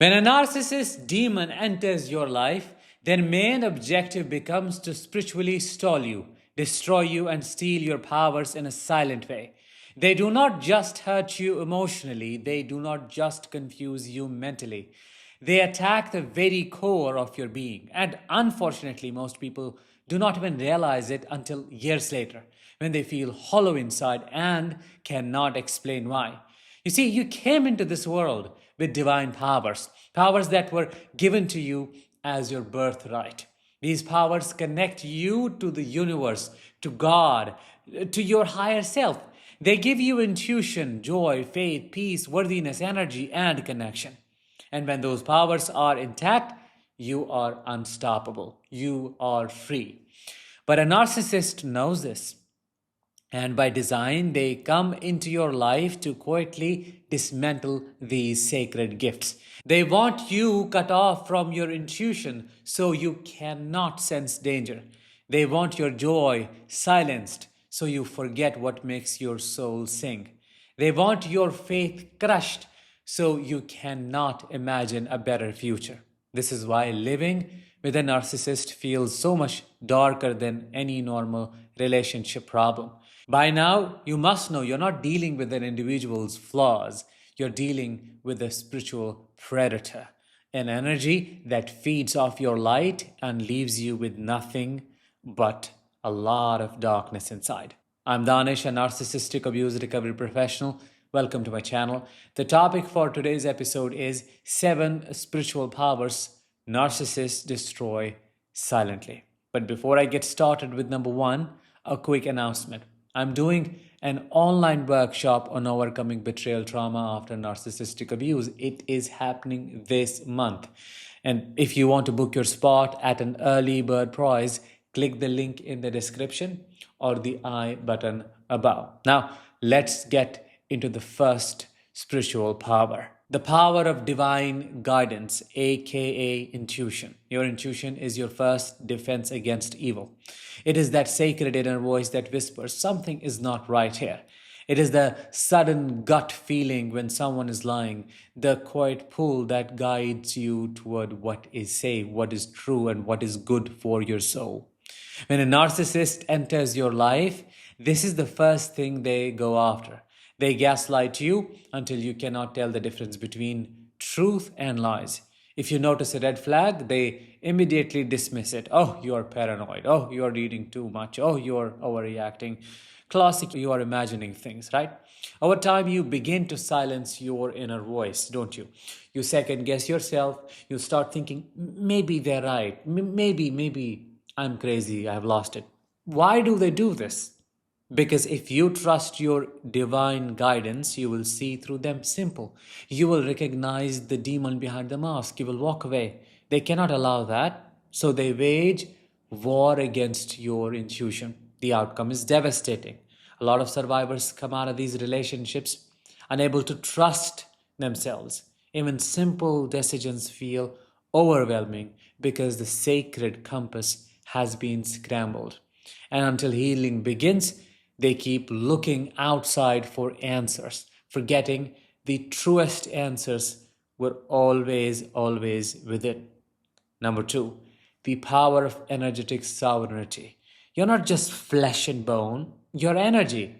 When a narcissist demon enters your life, their main objective becomes to spiritually stall you, destroy you, and steal your powers in a silent way. They do not just hurt you emotionally, they do not just confuse you mentally. They attack the very core of your being. And unfortunately, most people do not even realize it until years later, when they feel hollow inside and cannot explain why. You see, you came into this world with divine powers, powers that were given to you as your birthright. These powers connect you to the universe, to God, to your higher self. They give you intuition, joy, faith, peace, worthiness, energy, and connection. And when those powers are intact, you are unstoppable. You are free. But a narcissist knows this. And by design, they come into your life to quietly dismantle these sacred gifts. They want you cut off from your intuition so you cannot sense danger. They want your joy silenced so you forget what makes your soul sing. They want your faith crushed so you cannot imagine a better future. This is why living with a narcissist feels so much darker than any normal relationship problem. By now, you must know you're not dealing with an individual's flaws, you're dealing with a spiritual predator, an energy that feeds off your light and leaves you with nothing but a lot of darkness inside. I'm Danish, a narcissistic abuse recovery professional. Welcome to my channel. The topic for today's episode is 7 spiritual powers narcissists destroy silently. But before I get started with number 1, a quick announcement. I'm doing an online workshop on overcoming betrayal trauma after narcissistic abuse. It is happening this month. And if you want to book your spot at an early bird price, click the link in the description or the I button above. Now, let's get into the first spiritual power. The power of divine guidance, aka intuition. Your intuition is your first defense against evil. It is that sacred inner voice that whispers, something is not right here. It is the sudden gut feeling when someone is lying, the quiet pull that guides you toward what is safe, what is true, and what is good for your soul. When a narcissist enters your life, this is the first thing they go after. They gaslight you until you cannot tell the difference between truth and lies. If you notice a red flag, they immediately dismiss it. Oh, you are paranoid. Oh, you are reading too much. Oh, you are overreacting. Classic, you are imagining things, right? Over time, you begin to silence your inner voice, don't you? You second guess yourself. You start thinking, maybe they're right. Maybe I'm crazy. I've lost it. Why do they do this? Because if you trust your divine guidance, you will see through them. Simple. You will recognize the demon behind the mask. You will walk away. They cannot allow that. So they wage war against your intuition. The outcome is devastating. A lot of survivors come out of these relationships unable to trust themselves. Even simple decisions feel overwhelming because the sacred compass has been scrambled. And until healing begins, they keep looking outside for answers, forgetting the truest answers were always within. Number 2, the power of energetic sovereignty. You're not just flesh and bone, you're energy.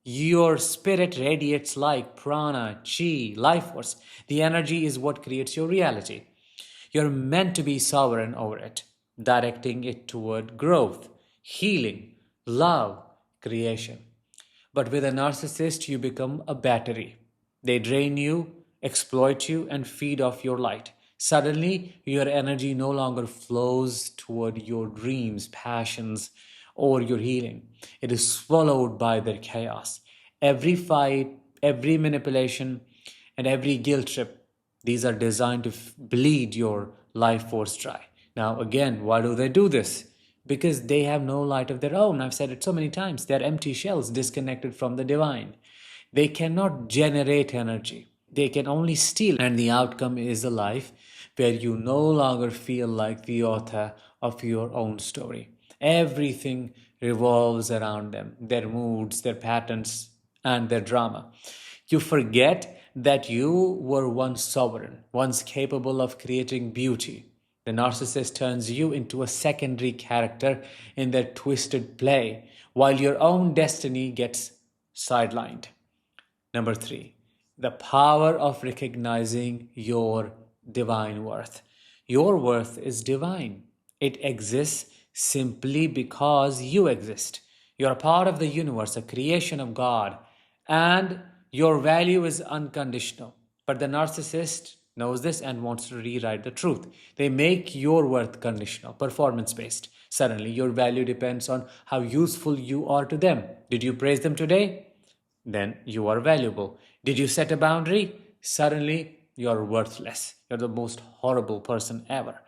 Your spirit radiates like prana, chi, life force. The energy is what creates your reality. You're meant to be sovereign over it, directing it toward growth, healing, love, creation. But with a narcissist, you become a battery. They drain you, exploit you, and feed off your light. Suddenly, your energy no longer flows toward your dreams, passions, or your healing. It is swallowed by their chaos. Every fight, every manipulation, and every guilt trip, these are designed to bleed your life force dry. Now, again, why do they do this? Because they have no light of their own. I've said it so many times. They're empty shells disconnected from the divine. They cannot generate energy. They can only steal. And the outcome is a life where you no longer feel like the author of your own story. Everything revolves around them, their moods, their patterns, and their drama. You forget that you were once sovereign, once capable of creating beauty. The narcissist turns you into a secondary character in their twisted play, while your own destiny gets sidelined. Number three, the power of recognizing your divine worth. Your worth is divine. It exists simply because you exist. You're a part of the universe, a creation of God, and your value is unconditional. But the narcissist knows this and wants to rewrite the truth. They make your worth conditional, performance based. Suddenly, your value depends on how useful you are to them. Did you praise them today? Then you are valuable. Did you set a boundary? Suddenly you're worthless. You're the most horrible person ever.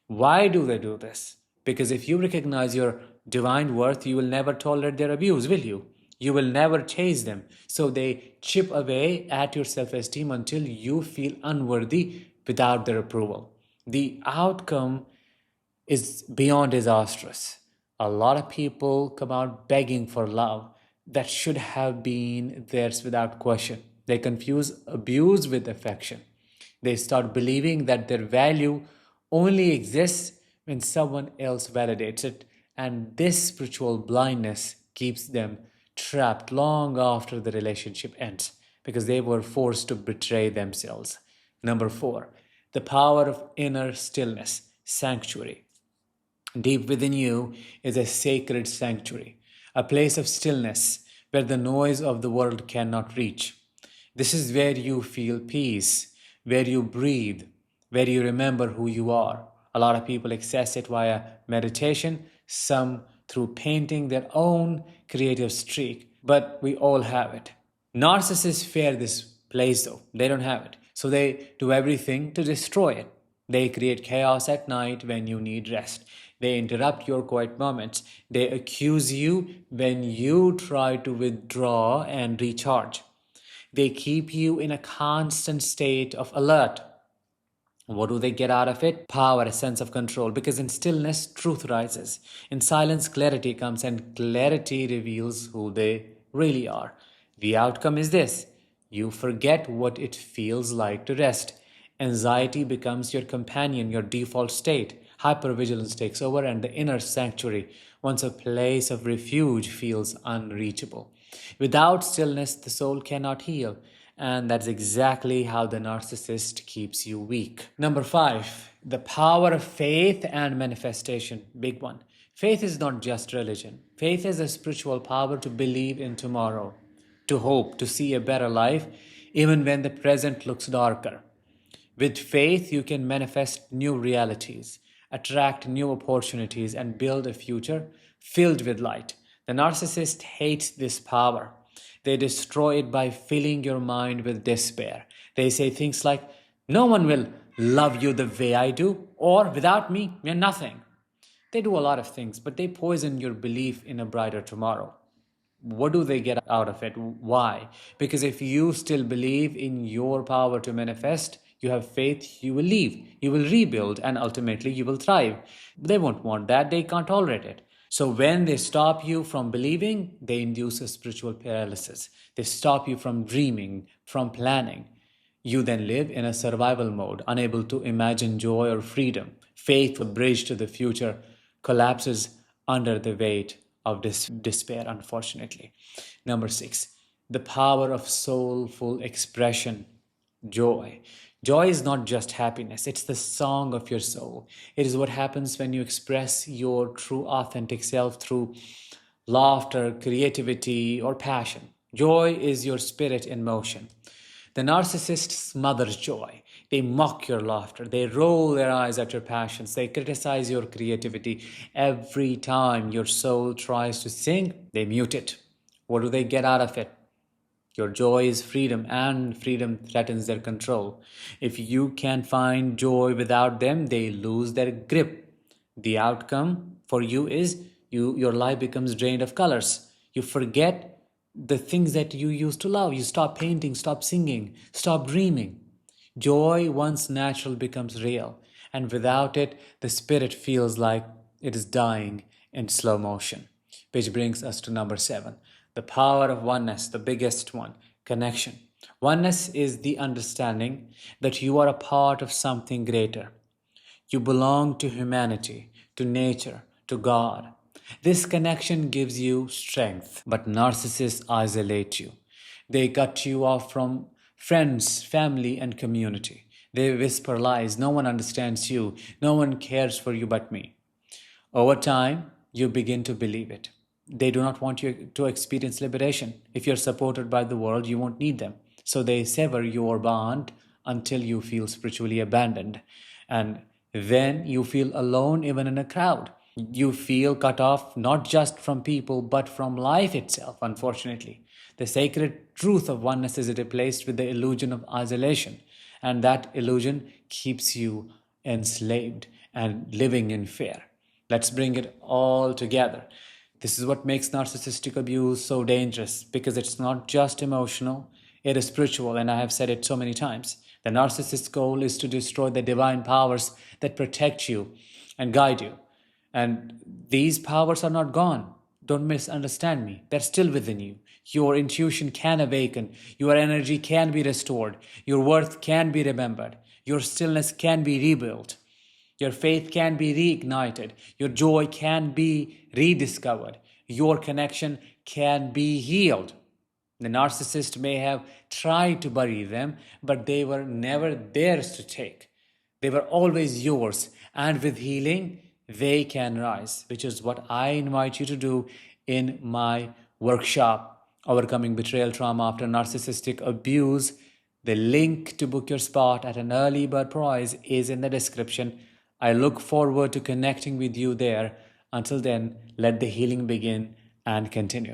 Why do they do this? Because if you recognize your divine worth, you will never tolerate their abuse, will you? You will never chase them. So they chip away at your self esteem until you feel unworthy without their approval. The outcome is beyond disastrous. A lot of people come out begging for love that should have been theirs without question. They confuse abuse with affection. They start believing that their value only exists when someone else validates it, and this spiritual blindness keeps them trapped long after the relationship ends because they were forced to betray themselves. Number four, the power of inner stillness, sanctuary. Deep within you is a sacred sanctuary, a place of stillness where the noise of the world cannot reach. This is where you feel peace, where you breathe, where you remember who you are. A lot of people access it via meditation, some through painting their own creative streak, but we all have it. Narcissists fear this place though, they don't have it. So they do everything to destroy it. They create chaos at night when you need rest. They interrupt your quiet moments. They accuse you when you try to withdraw and recharge. They keep you in a constant state of alert. What do they get out of it? Power, a sense of control. Because in stillness, truth rises. In silence, clarity comes, and clarity reveals who they really are. The outcome is this: you forget what it feels like to rest. Anxiety becomes your companion, your default state. Hypervigilance takes over, and the inner sanctuary, once a place of refuge, feels unreachable. Without stillness, the soul cannot heal. And that's exactly how the narcissist keeps you weak. Number five, the power of faith and manifestation. Big one. Faith is not just religion. Faith is a spiritual power to believe in tomorrow, to hope, to see a better life, even when the present looks darker. With faith, you can manifest new realities, attract new opportunities, and build a future filled with light. The narcissist hates this power. They destroy it by filling your mind with despair. They say things like, "No one will love you the way I do," or "without me, you're nothing." They do a lot of things, but they poison your belief in a brighter tomorrow. What do they get out of it? Why? Because if you still believe in your power to manifest, you have faith, you will leave, you will rebuild, and ultimately you will thrive. They won't want that, they can't tolerate it. So when they stop you from believing, they induce a spiritual paralysis. They stop you from dreaming, from planning. You then live in a survival mode, unable to imagine joy or freedom. Faith, a bridge to the future, collapses under the weight of despair, unfortunately. Number six, the power of soulful expression, joy. Joy is not just happiness, it's the song of your soul. It is what happens when you express your true, authentic self through laughter, creativity, or passion. Joy is your spirit in motion. The narcissist smothers joy. They mock your laughter. They roll their eyes at your passions. They criticize your creativity. Every time your soul tries to sing, they mute it. What do they get out of it? Your joy is freedom, and freedom threatens their control. If you can find joy without them, they lose their grip. The outcome for you is your life becomes drained of colors. You forget the things that you used to love. You stop painting, stop singing, stop dreaming. Joy, once natural, becomes real, and without it, the spirit feels like it is dying in slow motion. Which brings us to number seven, the power of oneness, the biggest one, connection. Oneness is the understanding that you are a part of something greater. You belong to humanity, to nature, to God. This connection gives you strength, but narcissists isolate you. They cut you off from friends, family, and community. They whisper lies. No one understands you. No one cares for you but me. Over time, you begin to believe it. They do not want you to experience liberation. If you're supported by the world, you won't need them. So they sever your bond until you feel spiritually abandoned. And then you feel alone even in a crowd. You feel cut off not just from people, but from life itself, unfortunately. The sacred truth of oneness is replaced with the illusion of isolation. And that illusion keeps you enslaved and living in fear. Let's bring it all together. This is what makes narcissistic abuse so dangerous, because it's not just emotional, it is spiritual, and I have said it so many times. The narcissist's goal is to destroy the divine powers that protect you and guide you. And these powers are not gone. Don't misunderstand me. They're still within you. Your intuition can awaken. Your energy can be restored. Your worth can be remembered. Your stillness can be rebuilt. Your faith can be reignited. Your joy can be rediscovered. Your connection can be healed. The narcissist may have tried to bury them, but they were never theirs to take. They were always yours. And with healing, they can rise, which is what I invite you to do in my workshop, Overcoming Betrayal Trauma After Narcissistic Abuse. The link to book your spot at an early bird price is in the description. I look forward to connecting with you there. Until then, let the healing begin and continue.